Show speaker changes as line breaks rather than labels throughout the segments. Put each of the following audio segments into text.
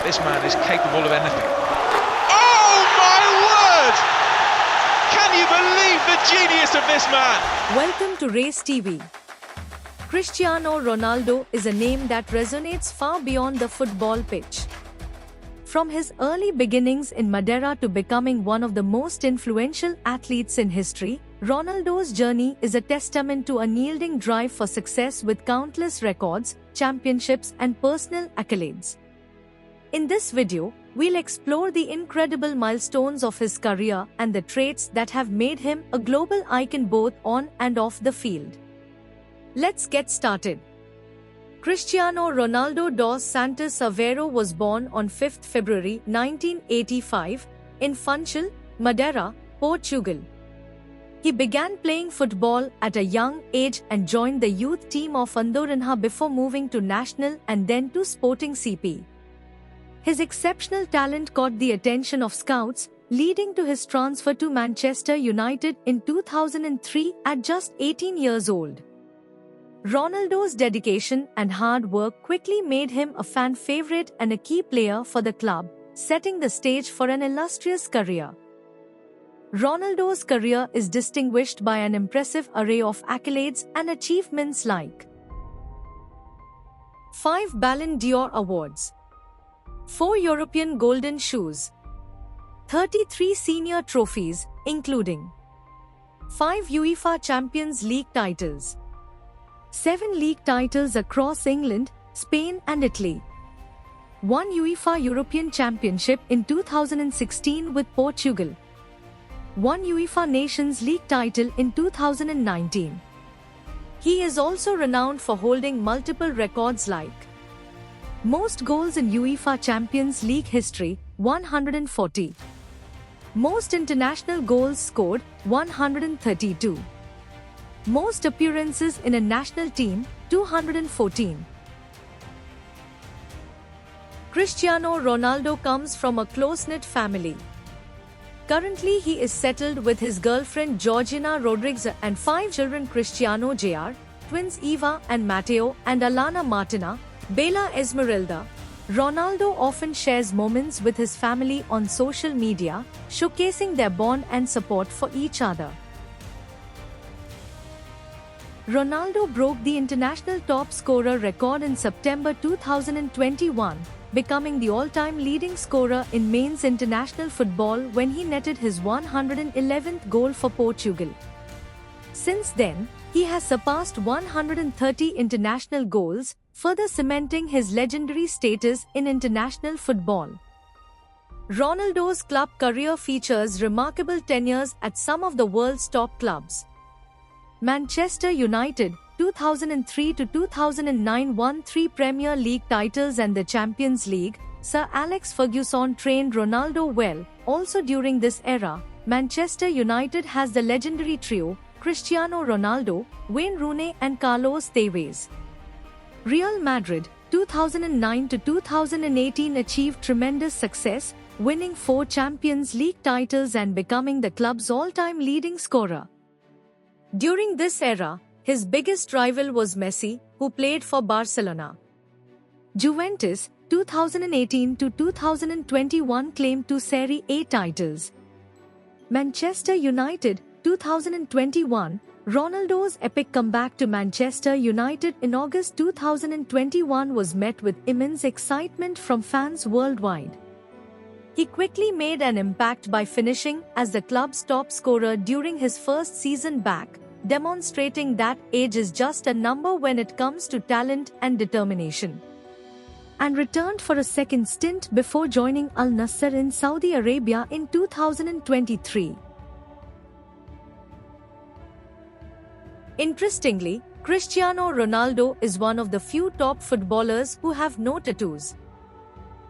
this man is capable of anything. Oh my word! Can you believe the genius of this man?
Welcome to Race TV. Cristiano Ronaldo is a name that resonates far beyond the football pitch. From his early beginnings in Madeira to becoming one of the most influential athletes in history, Ronaldo's journey is a testament to an unyielding drive for success with countless records, championships, and personal accolades. In this video, we'll explore the incredible milestones of his career and the traits that have made him a global icon both on and off the field. Let's get started. Cristiano Ronaldo dos Santos Aveiro was born on 5 February 1985 in Funchal, Madeira, Portugal. He began playing football at a young age and joined the youth team of Andorranha before moving to National and then to Sporting CP. His exceptional talent caught the attention of scouts, leading to his transfer to Manchester United in 2003 at just 18 years old. Ronaldo's dedication and hard work quickly made him a fan favorite and a key player for the club, setting the stage for an illustrious career. Ronaldo's career is distinguished by an impressive array of accolades and achievements like 5 Ballon d'Or awards, 4 European Golden Shoes, 33 senior trophies, including 5 UEFA Champions League titles, 7 league titles across England, Spain and Italy, 1 UEFA European Championship in 2016 with Portugal, 1 UEFA Nations League title in 2019. He is also renowned for holding multiple records like most goals in UEFA Champions League history, 140. Most international goals scored, 132. Most appearances in a national team, 214. Cristiano Ronaldo comes from a close-knit family. Currently he is settled with his girlfriend Georgina Rodrigues and 5 children: Cristiano Jr., twins Eva and Matteo, and Alana Martina, Bella Esmeralda. Ronaldo often shares moments with his family on social media, showcasing their bond and support for each other. Ronaldo broke the international top scorer record in September 2021, becoming the all-time leading scorer in men's international football when he netted his 111th goal for Portugal. Since then, he has surpassed 130 international goals, further cementing his legendary status in international football. Ronaldo's club career features remarkable tenures at some of the world's top clubs. Manchester United, 2003 to 2009, won 3 Premier League titles and the Champions League. Sir Alex Ferguson trained Ronaldo well. Also during this era, Manchester United has the legendary trio, Cristiano Ronaldo, Wayne Rooney and Carlos Tevez. Real Madrid, 2009 to 2018, achieved tremendous success, winning 4 Champions League titles and becoming the club's all-time leading scorer. During this era, his biggest rival was Messi, who played for Barcelona. Juventus, 2018 to 2021, claimed 2 Serie A titles. Manchester United, 2021, Ronaldo's epic comeback to Manchester United in August 2021 was met with immense excitement from fans worldwide. He quickly made an impact by finishing as the club's top scorer during his first season back, demonstrating that age is just a number when it comes to talent and determination. And returned for a second stint before joining Al Nassr in Saudi Arabia in 2023. Interestingly, Cristiano Ronaldo is one of the few top footballers who have no tattoos.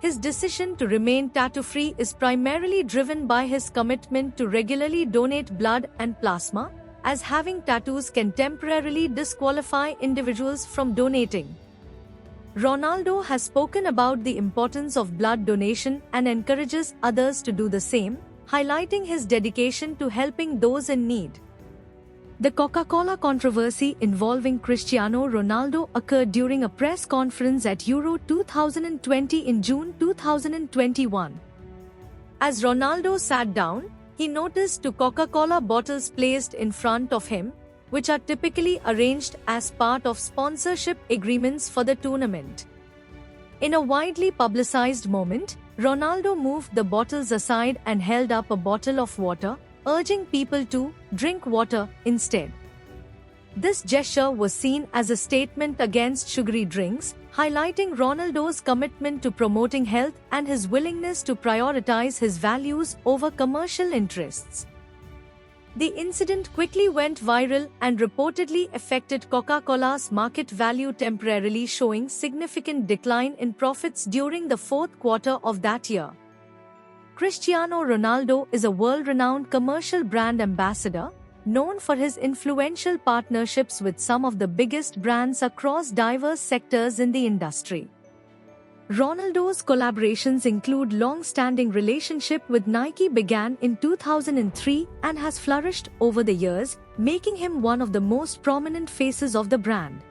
His decision to remain tattoo-free is primarily driven by his commitment to regularly donate blood and plasma, as having tattoos can temporarily disqualify individuals from donating. Ronaldo has spoken about the importance of blood donation and encourages others to do the same, highlighting his dedication to helping those in need. The Coca-Cola controversy involving Cristiano Ronaldo occurred during a press conference at Euro 2020 in June 2021. As Ronaldo sat down, he noticed two Coca-Cola bottles placed in front of him, which are typically arranged as part of sponsorship agreements for the tournament. In a widely publicized moment, Ronaldo moved the bottles aside and held up a bottle of water, urging people to drink water instead. This gesture was seen as a statement against sugary drinks, highlighting Ronaldo's commitment to promoting health and his willingness to prioritize his values over commercial interests. The incident quickly went viral and reportedly affected Coca-Cola's market value, temporarily showing significant decline in profits during the fourth quarter of that year. Cristiano Ronaldo is a world-renowned commercial brand ambassador, known for his influential partnerships with some of the biggest brands across diverse sectors in the industry. Ronaldo's collaborations include long-standing relationship with Nike began in 2003 and has flourished over the years, making him one of the most prominent faces of the brand.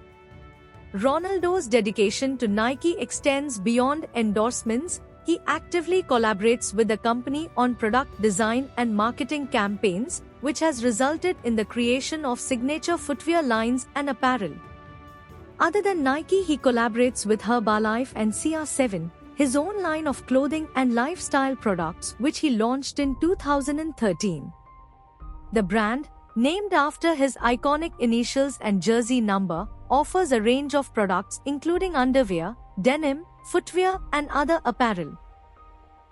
Ronaldo's dedication to Nike extends beyond endorsements. He actively collaborates with the company on product design and marketing campaigns, which has resulted in the creation of signature footwear lines and apparel. Other than Nike, he collaborates with Herbalife and CR7, his own line of clothing and lifestyle products, which he launched in 2013. The brand, named after his iconic initials and jersey number, offers a range of products including underwear, denim, footwear, and other apparel.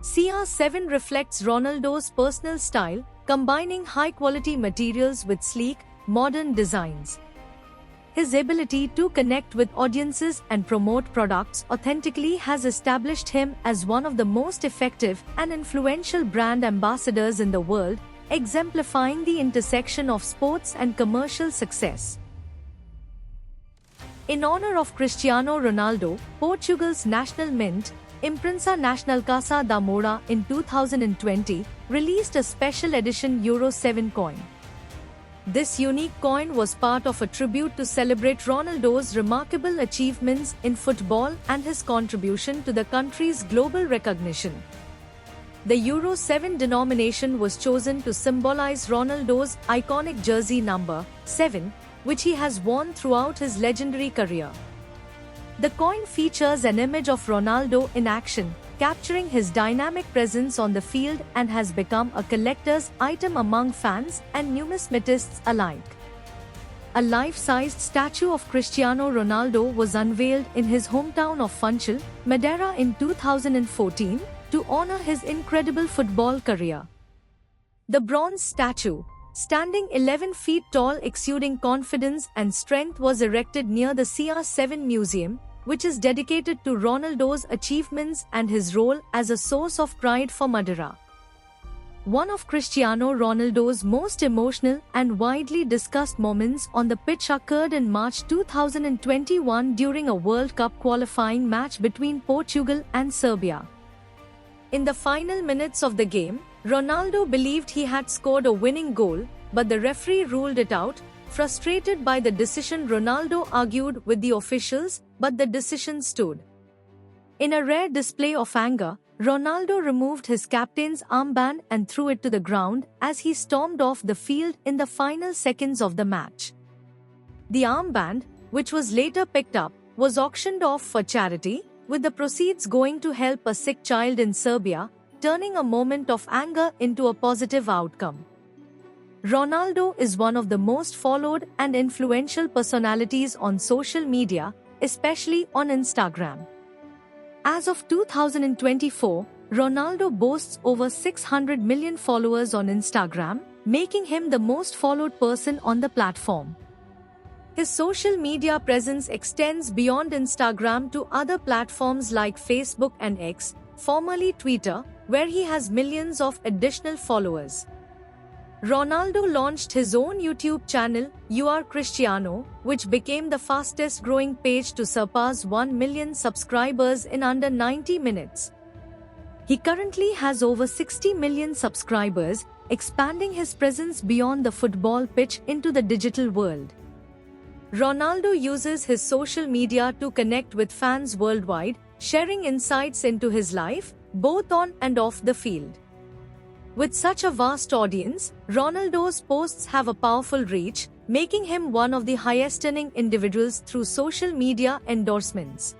CR7 reflects Ronaldo's personal style, combining high-quality materials with sleek, modern designs. His ability to connect with audiences and promote products authentically has established him as one of the most effective and influential brand ambassadors in the world, exemplifying the intersection of sports and commercial success. In honor of Cristiano Ronaldo, Portugal's national mint, Imprensa Nacional Casa da Moura, in 2020, released a special edition Euro 7 coin. This unique coin was part of a tribute to celebrate Ronaldo's remarkable achievements in football and his contribution to the country's global recognition. The Euro 7 denomination was chosen to symbolize Ronaldo's iconic jersey number 7, which he has worn throughout his legendary career. The coin features an image of Ronaldo in action, capturing his dynamic presence on the field, and has become a collector's item among fans and numismatists alike. A life-sized statue of Cristiano Ronaldo was unveiled in his hometown of Funchal, Madeira in 2014, to honor his incredible football career. The bronze statue, standing 11 feet tall, exuding confidence and strength, was erected near the CR7 Museum, which is dedicated to Ronaldo's achievements and his role as a source of pride for Madeira. One of Cristiano Ronaldo's most emotional and widely discussed moments on the pitch occurred in March 2021 during a World Cup qualifying match between Portugal and Serbia. In the final minutes of the game, Ronaldo believed he had scored a winning goal, but the referee ruled it out. Frustrated by the decision, Ronaldo argued with the officials, but the decision stood. In a rare display of anger, Ronaldo removed his captain's armband and threw it to the ground as he stormed off the field in the final seconds of the match. The armband, which was later picked up, was auctioned off for charity, with the proceeds going to help a sick child in Serbia, turning a moment of anger into a positive outcome. Ronaldo is one of the most followed and influential personalities on social media, especially on Instagram. As of 2024, Ronaldo boasts over 600 million followers on Instagram, making him the most followed person on the platform. His social media presence extends beyond Instagram to other platforms like Facebook and X, formerly Twitter, where he has millions of additional followers. Ronaldo launched his own YouTube channel, You Are Cristiano, which became the fastest growing page to surpass 1 million subscribers in under 90 minutes. He currently has over 60 million subscribers, expanding his presence beyond the football pitch into the digital world. Ronaldo uses his social media to connect with fans worldwide, sharing insights into his life, both on and off the field. With such a vast audience, Ronaldo's posts have a powerful reach, making him one of the highest-earning individuals through social media endorsements.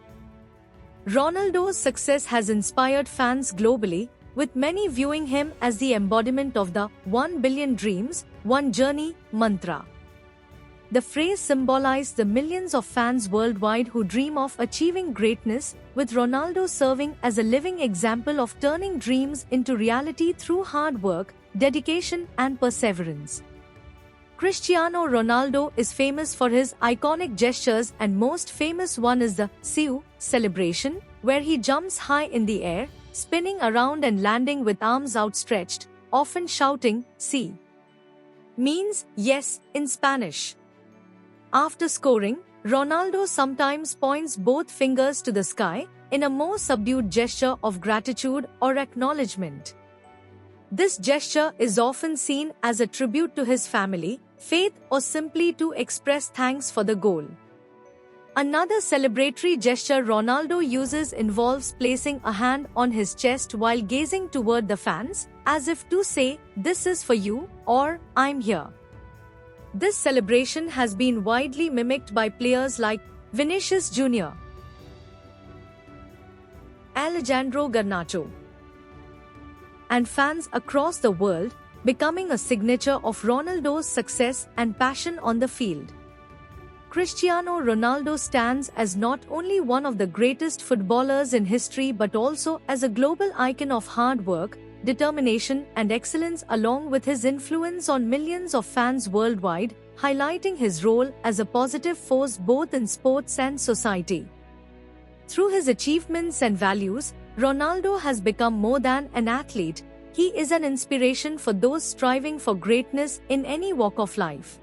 Ronaldo's success has inspired fans globally, with many viewing him as the embodiment of the 1 billion dreams, one journey mantra. The phrase symbolized the millions of fans worldwide who dream of achieving greatness, with Ronaldo serving as a living example of turning dreams into reality through hard work, dedication, and perseverance. Cristiano Ronaldo is famous for his iconic gestures, and most famous one is the Siu celebration, where he jumps high in the air, spinning around and landing with arms outstretched, often shouting, "Sí" means yes in Spanish. After scoring, Ronaldo sometimes points both fingers to the sky in a more subdued gesture of gratitude or acknowledgement. This gesture is often seen as a tribute to his family, faith, or simply to express thanks for the goal. Another celebratory gesture Ronaldo uses involves placing a hand on his chest while gazing toward the fans, as if to say, "This is for you," or "I'm here." This celebration has been widely mimicked by players like Vinicius Jr., Alejandro Garnacho, and fans across the world, becoming a signature of Ronaldo's success and passion on the field. Cristiano Ronaldo stands as not only one of the greatest footballers in history but also as a global icon of hard work, determination, and excellence, along with his influence on millions of fans worldwide, highlighting his role as a positive force both in sports and society. Through his achievements and values, Ronaldo has become more than an athlete. He is an inspiration for those striving for greatness in any walk of life.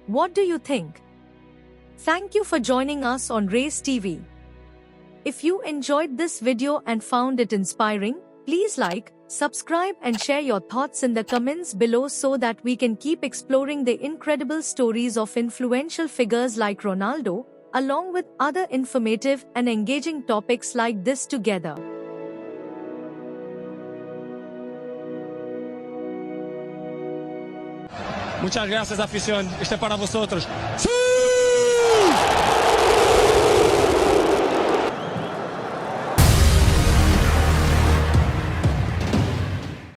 What do you think? Thank you for joining us on Race TV. If you enjoyed this video and found it inspiring, please like, subscribe, and share your thoughts in the comments below so that we can keep exploring the incredible stories of influential figures like Ronaldo, along with other informative and engaging topics like this together.
Muchas gracias, afición. Este es para vosotros. ¡Sí!